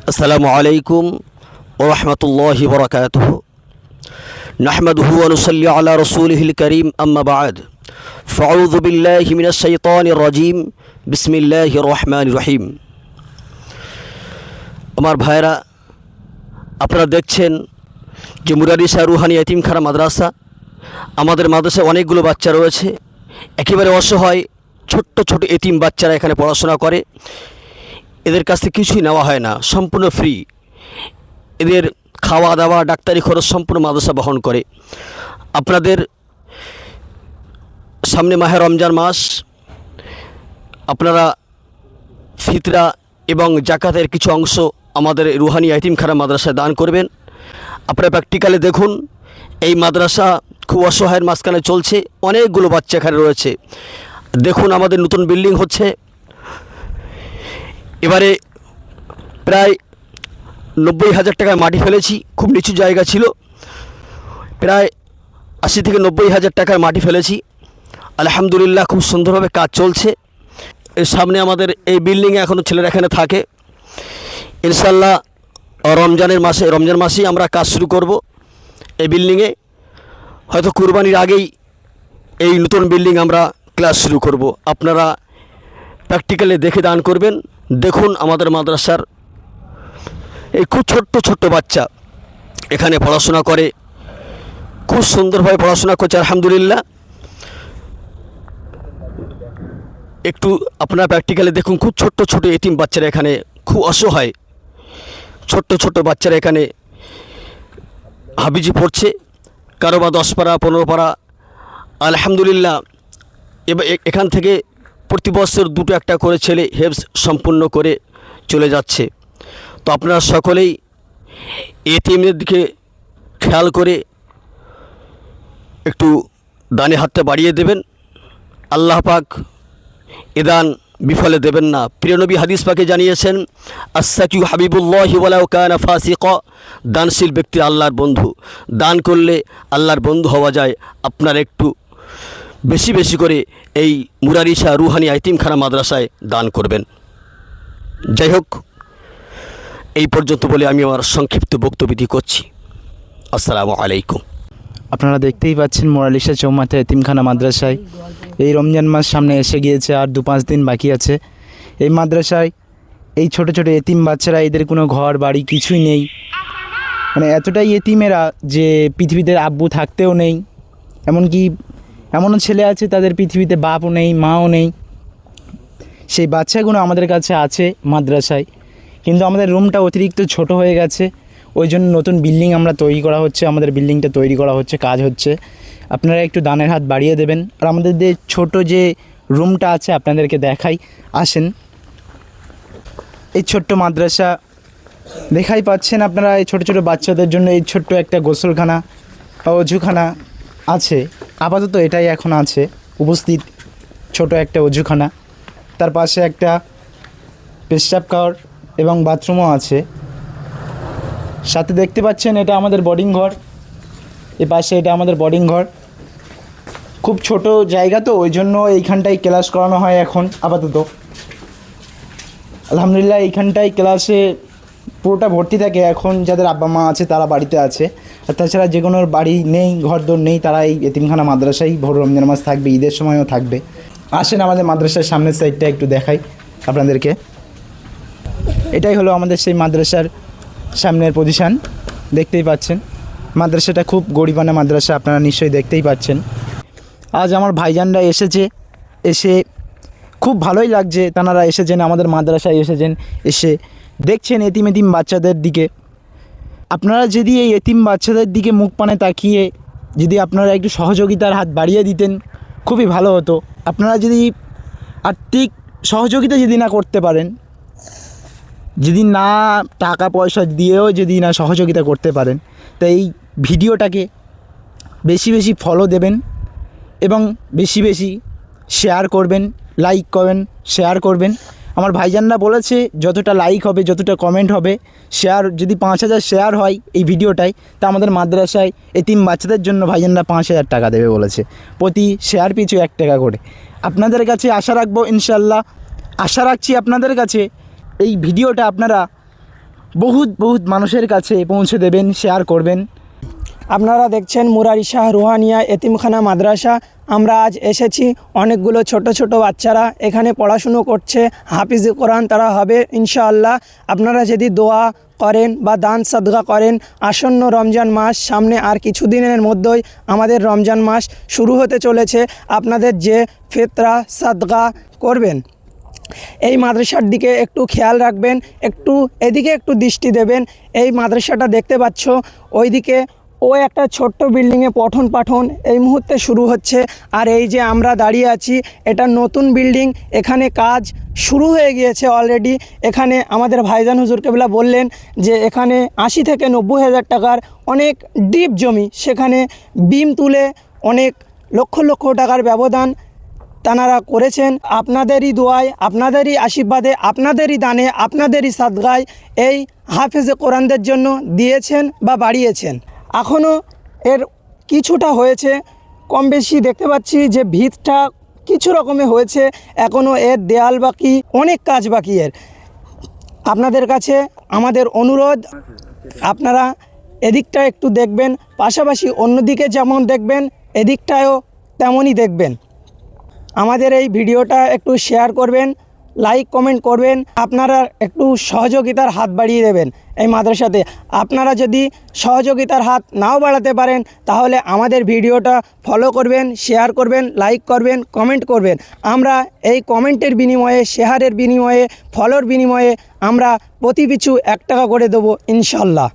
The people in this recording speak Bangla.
আসসালামু আলাইকুম ওয়া রাহমাতুল্লাহি ওয়া বারাকাতুহু নাহমাদুহু ওয়া নুসাল্লি আলা রাসূলিহিল কারীম আম্মা বা'দ ফাআউযু বিল্লাহি মিনাশ শাইতানির রাজীম বিসমিল্লাহির রহমানির রহিম। আমার ভাইরা, আপনারা দেখছেন যে মুরারিসা রুহানি এতিমখানা মাদ্রাসা। আমাদের মাদ্রাসায় অনেকগুলো বাচ্চা রয়েছে, একেবারে অসহায় ছোট্ট ছোট এতিম বাচ্চারা এখানে পড়াশোনা করে। এদের কাছ থেকে কিছুই নেওয়া হয় না, সম্পূর্ণ ফ্রি। এদের খাওয়া দাওয়া, ডাক্তারি খরচ সম্পূর্ণ মাদ্রাসা বহন করে। আপনাদের সামনে মাহে রমজান মাস, আপনারা ফিতরা এবং জাকাতের কিছু অংশ আমাদের রুহানি এতিমখানা মাদ্রাসায় দান করবেন। আপনারা প্র্যাকটিক্যালে দেখুন, এই মাদ্রাসা খুব অসহায়ের মাঝখানে চলছে, অনেকগুলো বাচ্চা এখানে রয়েছে। দেখুন, আমাদের নতুন বিল্ডিং হচ্ছে। এবারে প্রায় 90,000 টাকায় মাটি ফেলেছি, খুব নিচু জায়গা ছিল। প্রায় 80 থেকে 90,000 টাকার মাটি ফেলেছি। আলহামদুলিল্লাহ, খুব সুন্দরভাবে কাজ চলছে। এর সামনে আমাদের এই বিল্ডিংয়ে এখনও ছেলেরা এখানে থাকে। ইনশাল্লাহ রমজান মাসেই আমরা কাজ শুরু করব এই বিল্ডিংয়ে। হয়তো কুরবানির আগেই এই নতুন বিল্ডিং আমরা ক্লাস শুরু করব। আপনারা প্র্যাকটিক্যালি দেখে দান করবেন। দেখুন, আমাদের মাদ্রাসার এই খুব ছোট্ট বাচ্চা এখানে পড়াশোনা করে, খুব সুন্দরভাবে পড়াশোনা করছে আলহামদুলিল্লাহ। একটু আপনারা প্র্যাকটিক্যালি দেখুন, খুব ছোট্ট এতিম বাচ্চারা এখানে, খুব অসহায় ছোট্ট বাচ্চারা এখানে হাবিজি পড়ছে, কারো বা 10 পারা 15 পারা। আলহামদুলিল্লাহ, এবার এখান থেকে প্রতি বছর 2-1 করে ছেলে হেফজ সম্পূর্ণ করে চলে যাচ্ছে। তো আপনারা সকলেই এতিমদের দিকে খেয়াল করে একটু দানে হাতটা বাড়িয়ে দেবেন। আল্লাহ পাক এ দান বিফলে দেবেন না। প্রিয় নবী হাদিস পাকে জানিয়েছেন, আস-সাকিউ হাবিবুল্লাহি ওয়ালাউ কানা ফাসিকা। দানশীল ব্যক্তি আল্লাহর বন্ধু। দান করলে আল্লাহর বন্ধু হওয়া যায়। আপনারা একটু বেশি করে এই মুরারিসা রুহানি এতিমখানা মাদ্রাসায় দান করবেন। যাই হোক, এই পর্যন্ত বলে আমি আমার সংক্ষিপ্ত বক্তব্যটি করছি। আসসালামু আলাইকুম। আপনারা দেখতেই পাচ্ছেন মোরালিসা চৌমাথা এতিমখানা মাদ্রাসায় এই রমজান মাস সামনে এসে গিয়েছে, আর 2-5 দিন বাকি আছে। এই মাদ্রাসায় এই ছোট এতিম বাচ্চারা, এদের কোনো ঘর বাড়ি কিছুই নেই, মানে এতটাই এতিমেরা যে পৃথিবীতে আব্বু থাকতেও নেই। এমনকি এমনও ছেলে আছে তাদের পৃথিবীতে বাপও নেই, মাও নেই। সেই বাচ্চাগুলো আমাদের কাছে আছে মাদ্রাসায়, কিন্তু আমাদের রুমটা অতিরিক্ত ছোট হয়ে গেছে। ওই জন্য নতুন বিল্ডিং আমরা তৈরি করা হচ্ছে, আমাদের বিল্ডিংটা তৈরি করা হচ্ছে, কাজ হচ্ছে। আপনারা একটু দানের হাত বাড়িয়ে দেবেন। আর আমাদের যে ছোট যে রুমটা আছে আপনাদেরকে দেখাই, আসেন। এই ছোট্ট মাদ্রাসা দেখাই পাচ্ছেন আপনারা, এই ছোট বাচ্চাদের জন্য এই ছোট্ট একটা গোসলখানা বা অজুখানা আছে। আপাতত এটাই এখন আছে উপস্থিত, ছোট একটা অজুখানা। তার পাশে একটা পেশাব কর এবং বাথরুমও আছে। সাথে দেখতে পাচ্ছেন এটা আমাদের বোর্ডিং ঘর, এ পাশে এটা আমাদের বোর্ডিং ঘর। খুব ছোট জায়গা তো, ওই জন্য এইখানটাই ক্লাস করানো হয় এখন আপাতত। আলহামদুলিল্লাহ, এইখানটাই ক্লাসে পুরোটা ভর্তি থাকে। এখন যাদের আব্বা মা আছে তারা বাড়িতে আছে, আর তাছাড়া যে কোনো বাড়ি নেই, ঘরদোর নেই, তারা এই এতিমখানা মাদ্রাসায় ভোর রমজান মাস থাকবে, ঈদের সময়ও থাকবে। আসেন আমাদের মাদ্রাসার সামনের সাইডটা একটু দেখাই আপনাদেরকে। এটাই হলো আমাদের সেই মাদ্রাসার সামনের পজিশান। দেখতেই পাচ্ছেন মাদ্রাসাটা খুব গরিবানা মাদ্রাসা, আপনারা নিশ্চয়ই দেখতেই পাচ্ছেন। আজ আমার ভাইজানরা এসেছে, এসে খুব ভালোই লাগছে। তাঁরা এসেছেন আমাদের মাদ্রাসায়, এসেছেন এসে দেখছেন এতিম বাচ্চাদের দিকে। আপনারা যদি এই এতিম বাচ্চাদের দিকে মুখ পানে তাকিয়ে যদি আপনারা একটু সহযোগিতার হাত বাড়িয়ে দিতেন, খুবই ভালো হতো। আপনারা যদি আর্থিক সহযোগিতা যদি না করতে পারেন, যদি না টাকা পয়সা দিয়েও যদি না সহযোগিতা করতে পারেন, তো এই ভিডিওটাকে বেশি ফলো দেবেন এবং বেশি শেয়ার করবেন, লাইক করবেন, শেয়ার করবেন। আমার ভাইজানরা বলেছে যতটা লাইক হবে, যতটা কমেন্ট হবে, শেয়ার যদি 5,000 শেয়ার হয় এই ভিডিওটায়, তা আমাদের মাদ্রাসায় এতিম বাচ্চাদের জন্য ভাইজানরা 5,000 টাকা দেবে বলেছে, প্রতি শেয়ার পিছু 1 টাকা করে। আপনাদের কাছে আশা রাখবো, ইনশাল্লাহ আশা রাখছি আপনাদের কাছে এই ভিডিওটা আপনারা বহুত বহুত মানুষের কাছে পৌঁছে দেবেন, শেয়ার করবেন। আপনারা দেখছেন মুরারি শাহ রুহানিয়া এতিমখানা মাদ্রাসা। আমরা আজ এসেছি, অনেকগুলো ছোট ছোট বাচ্চারা এখানে পড়াশুনো করছে, হাফিজে কোরআন তারা হবে ইনশাআল্লাহ। আপনারা যদি দোয়া করেন বা দান সাদগা করেন, আসন্ন রমজান মাস সামনে, আর কিছুদিনের মধ্যেই আমাদের রমজান মাস শুরু হতে চলেছে। আপনাদের যে ফিতরা সাদগা করবেন, এই মাদ্রাসার দিকে একটু খেয়াল রাখবেন, একটু এদিকে একটু দৃষ্টি দেবেন। এই মাদ্রাসাটা দেখতে পাচ্ছ, ওইদিকে একটা ছোট্ট বিল্ডিংয়ে পঠন পাঠন এই মুহূর্তে শুরু হচ্ছে। আর এই যে আমরা দাঁড়িয়ে আছি, এটা নতুন বিল্ডিং, এখানে কাজ শুরু হয়ে গিয়েছে অলরেডি। এখানে আমাদের ভাইজান হুজুর কেবলা বললেন যে এখানে 80 থেকে 90 হাজার টাকার অনেক ডিপ জমি, সেখানে বিম তুলে অনেক লক্ষ লক্ষ টাকার ব্যবধান তানারা করেছেন। আপনাদেরই দোয়ায়, আপনাদেরই আশীর্বাদে, আপনাদেরই দানে, আপনাদেরই সাদগায় এই হাফেজে কোরআনদের জন্য দিয়েছেন বা বাড়িয়েছেন। এখনও এর কিছুটা হয়েছে, কম বেশি দেখতে পাচ্ছি যে ভিতটা কিছু রকমে হয়েছে, এখনও এর দেয়াল বাকি, অনেক কাজ বাকি এর। আপনাদের কাছে আমাদের অনুরোধ, আপনারা এদিকটা একটু দেখবেন, পাশাপাশি অন্যদিকে যেমন দেখবেন এদিকটায়ও তেমনই দেখবেন। আমাদের এই ভিডিওটা একটু শেয়ার করবেন, লাইক কমেন্ট করবেন। আপনারা একটু সহযোগিতার হাত বাড়িয়ে দেবেন এই মাদ্রাসাতে। আপনারা যদি সহযোগিতার হাত নাও বাড়াতে পারেন, তাহলে আমাদের ভিডিওটা ফলো করবেন, শেয়ার করবেন, লাইক করবেন, কমেন্ট করবেন। আমরা এই কমেন্টের বিনিময়ে, শেয়ারের বিনিময়ে, ফলোর বিনিময়ে আমরা প্রতি পিছু 1 টাকা করে দেবো ইনশাল্লাহ।